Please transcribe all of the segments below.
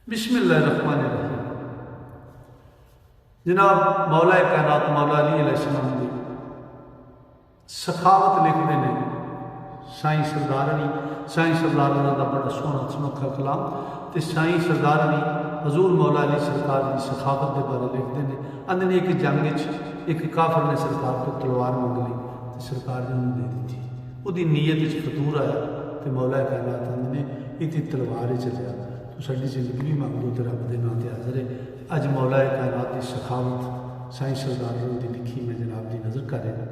बिस्मिल्लाहिर्रहमानिर्रहीम। जनाब मौला कायनात मौला अली अलैहिस्सलाम की सखावत लिखते हैं साईं सरदारनी। साईं सरदारनी का बड़ा सोहना सुनोखा कलाम। तो साईं सरदारनी हजूर मौला अली सरकार की सखावत के बारे लिखते हैं। आंदे ने एक जंग एक काफर ने सरकार को तलवार मंग ली तो सरकार ने उन्होंने दे दी। उसकी नीयत फतूर आया तो मौला कायनात आंदे ने इतनी तलवार चलिया तो साड़ी जिंदगी भी मंग लो तो रब के नाम से हाजिर है। अज मौला कायनात की सखावत साईं सरदारनी की लिखी मैं जनाब की नज़र कर रहा।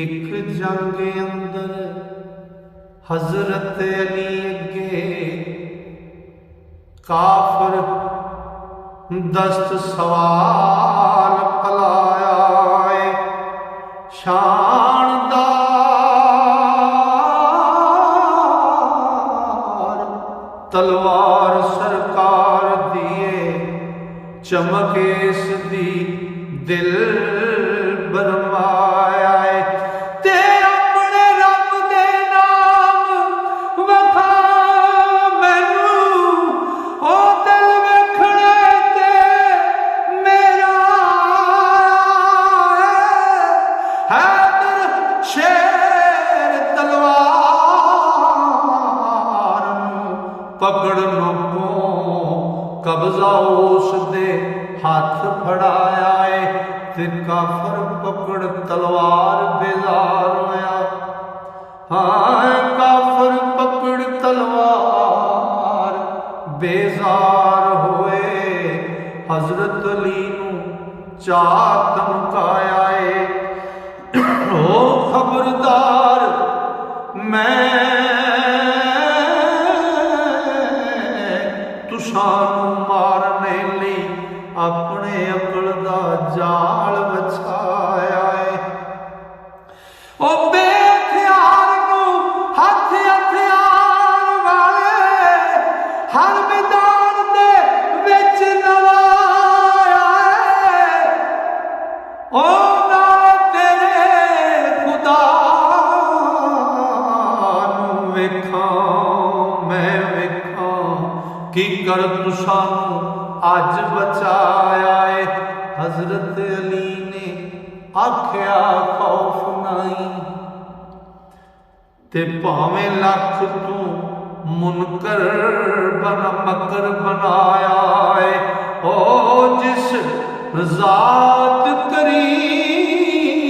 एक जंग अंदर हजरत अली अगे काफर दस्त सवाल फलाया शानदार तलवार सरकार दिए चमके दी दिल बरमाया ते अपने रब दे नाम वखा मैनू ओ दिल वेखणे ते मेरा हैदर शेर तलवार पकड़न को कब्जा उस दे हाथ फड़ाया है ते काफर पकड़ तलवार बेजार होया। हाँ काफर पकड़ तलवार बेजार होए हजरत अली नू चा धमकाया है ओ खबरदार मैं तुसानू मारने ली अपने अकल दा जाल बछाया है। ओ बेहथियार नू हथ हथियार वाले हर मैदान दे विच नवाया है। ओ ना तेरे खुदा नू वेखां मैं वेखां की कर तुसानू अज बचाया है। हजरत अली ने आख्या खौफ नहीं ते भावें लख तू मुनकर बना मकर बनाया है। ओ जिस जात करीम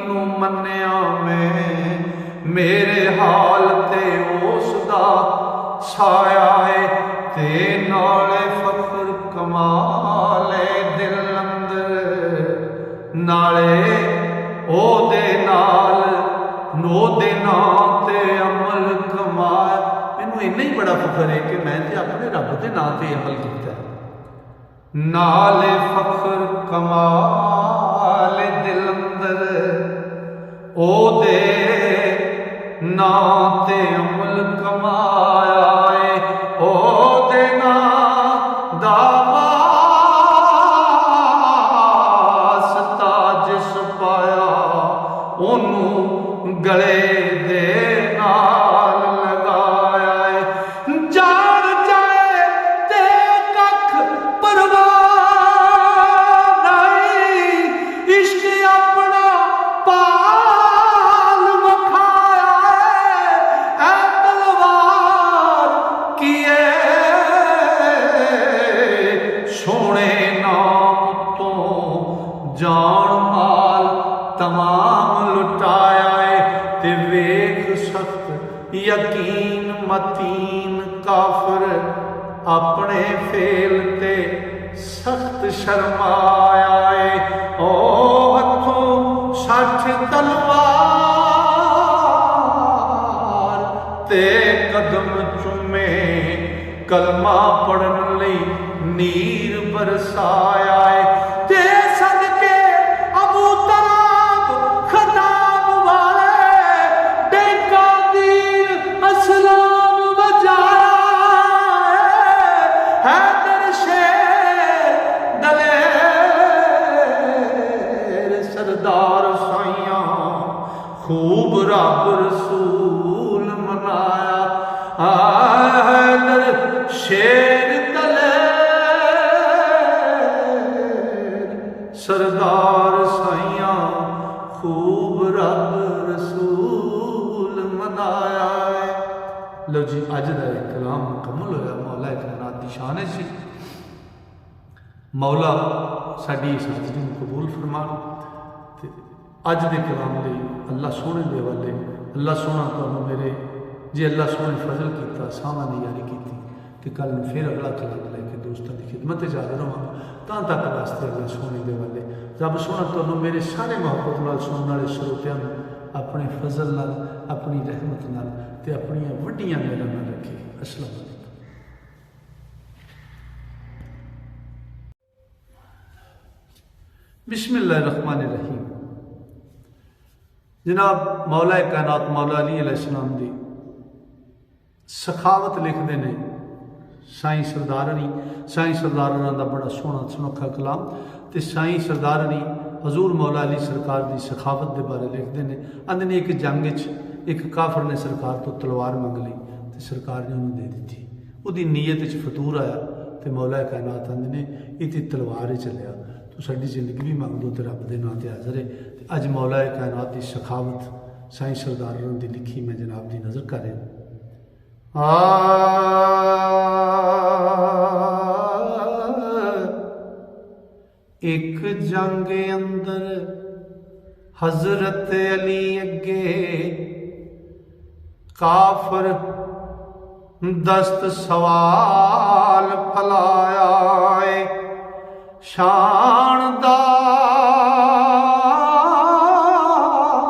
नू मन्या मैं मेरे हाल ते उसदा छाया है ते नाले फखर कमाले दिल अंदर नाले ओ दे नाल नो दे नाम ते अमल कमाया। मैनू इन्ना ही बड़ा फखर है कि मैं ते अपने रब के नाम से अमल किया। नाले फखर कमाले दिल अंदर ओ दे नाम ते अमल कमाया है। ओ दे नाम दा वास्ता जिस पाया ओनू गले दे नाल लगाया है। जान जाए ते कख परवाह नहीं इश्क अपना पाल वखाया है। ऐ तलवार किए सोने नाम तो जान माल तमाम लुटाया है। ते वेख सख्त यकीन मतीन काफर अपने फेल ते सख्त शर्माया है। ओ हथों 60 तलवार ते कदम चुमे कलमा पढ़न लई नीर बरसाया है। ते सदके अबू तलाब खताब वाले डेका दीन असलाम बजाया है। हैदर शेर दलेर सरदार साइयां रब रसूल मनाया। हैदर शेर तले सरदार साइयां खूब रब रसूल मनाया। लो जी अज का कलाम मुकम्मल होया। मौला कायनात दी शान सी। मौला साडी इस हाज़री नूं कबूल फरमान। ते अज दे कलाम लई अल्लाह सोहने दे हवाले। अल्लाह सोहना तुहानूं मेरे जे अल्लाह सोहने फजल किया सावां दी यारी की कि कल फिर अगला कलाम लैके दोस्तों की खिदमत च हाज़र होवांगा। तां तक वास्ते अल्लाह सोहने दे हवाले। रब सोहना तुहानूं मेरे सारे मुहब्बत नाल सुनने वाले श्रोतियां नूं अपने फजल नाल अपनी रहमत नाल ते अपनियां वड्डियां मेहरां नाल रखे। अस्सलाम वालेकुम। बिस्मिल्लाहिर्रहमानिर्रहीम। जनाब मौला कायनात मौला अली अलैहिस्सलाम दी सखावत लिखते हैं साईं सरदारनी। साईं सरदारना का बड़ा सोहना सुनोखा कलाम। तो साईं सरदारनी हजूर मौला अली सरकार की सखावत के बारे लिखते हैं। आंदे ने एक जंग एक काफर ने सरकार तो तलवार मंग ली तो सरकार ने उन्होंने दे दी। उसकी नीयत फतूर आया तो मौला कायनात आंदे ने ये तलवार ही चलिया तो साड़ी जिंदगी भी मंग दो तो रब के नाँ से हाज़र है। अज मौला कायनात की सखावत साईं सरदार की लिखी मैं जनाब की नज़र कर रहा। एक जंग अंदर हजरत अली अगे काफर दस्त सवाल फलाया।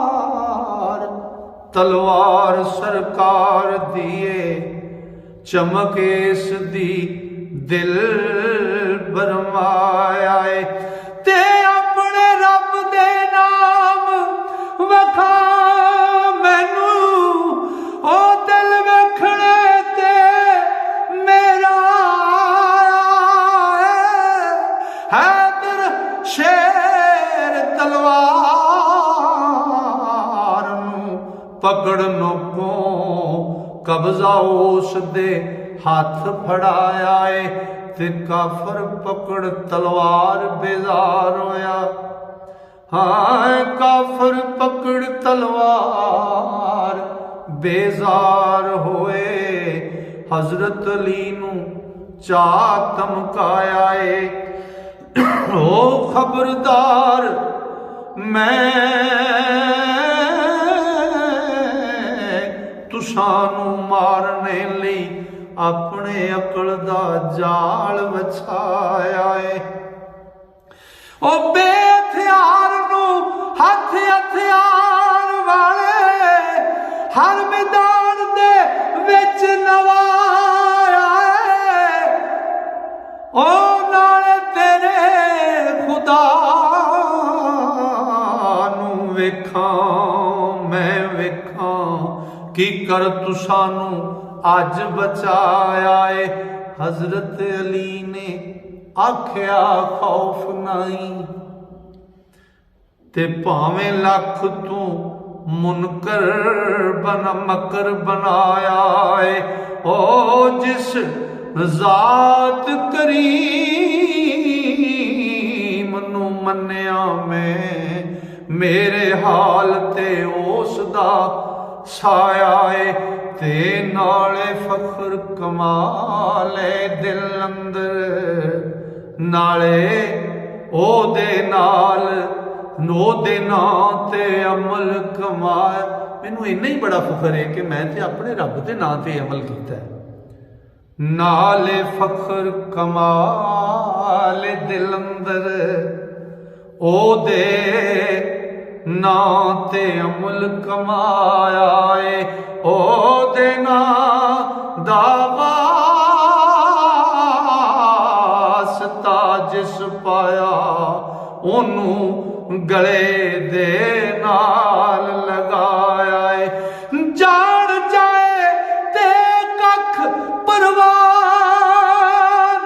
शानदार तलवार सरकार दिए चमकेस दी दिल बरमाया। ते अपने रब दे नाम वखा मैनू ओ दिल वेखणे ते मेरा हैदर शेर तलवार नूं पकड़न को कब्जा उस दे हाथ फड़ाया है ते काफर पकड़ तलवार बेजार होया। हाँ काफर पकड़ तलवार बेजार होए। हजरत अली नू चा धमकाया है ओ खबरदार मैं तुसानू मारने लई अपने अकल दा जाल वछाया है। ओ बेहथियार नू हथ हथियार वाले हर मैदान दे विच नवाया है। ओ नाले तेरे खुदा नू वेखां मैं वेखां की कर तुसानू अज बचाया है। हजरत अली ने आख्या खौफ नहीं ते भावें लख तू मुनकर बन मकर बनाया है। ओ जिस जात करीम नू मन्या मैं मेरे हाल ते उस दा साया है। ते नाले फखर कमाले दिल अंदर नाले ओ दे नाल नो दे नां ते अमल कमाए। मैनू इन्ना ही बड़ा फखर है कि मैं ते अपने रब दे नां ते अमल किया है। नाले फखर कमाले दिल अंदर ओ दे नां ते अमल कमाया है। ओ दे नां दा वास्ता जिस पाया ओनू गले दे नाल लगाया है। जान जाए ते कख परवाह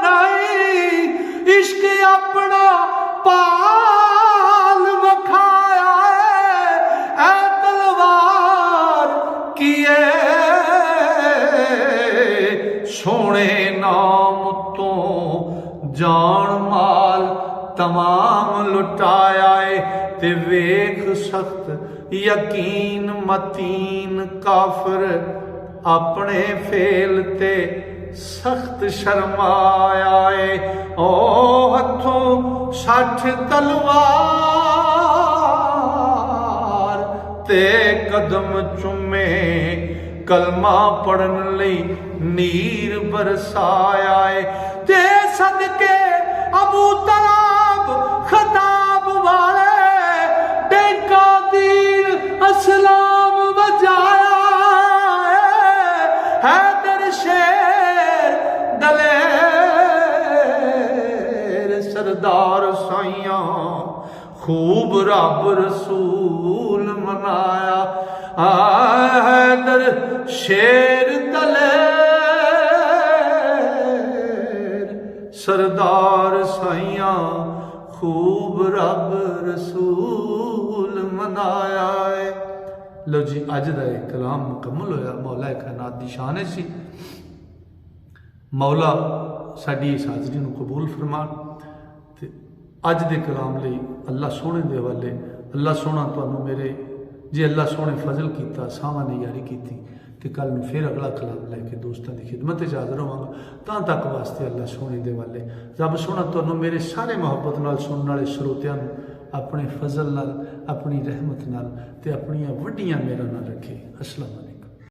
नहीं इश्क अपना पाल वखाया है। ऐ तलवार तमाम लुटाया है ते वेख सख्त यकीन मतीन काफिर अपने फेल ते सख्त शर्माया है। ओ हथों 60 तलवार ते कदम चुमे कलमा पढ़न लई नीर बरसाया है। ते सदके अबू तलाब खताब वाले टेका तीर असलाम बजाया है। दर शेर दलेर सरदार साइयां खूब रब रसूल मनाया। हैदर शेर दलेर सरदार साइयां खूब रब रसूल मनाया है। लो जी अज का एक कलाम मुकम्मल होया। मौला कायनात दी शान सी। मौला साडी इस हाज़री नूं कबूल फरमान ते अज दे कलाम लई अल्लाह सोहणे दे हवाले। अल्लाह सोहना तुहानूं मेरे जे अल्लाह सोहने फजल किया सावां ने यारी की तो कल नूं फिर अगला कलाम लैके दोस्तों की खिदमत हाज़र होवांगा। तां तक वास्ते अल्लाह सोहने दे वाले रब सोहना तुहानूं मेरे सारे मुहब्बत नाल सुनने वाले श्रोतियां नूं अपने फजल नाल अपनी रहमत नाल ते अपनियां वड्डियां मेहरां नाल रखे। अस्सलाम।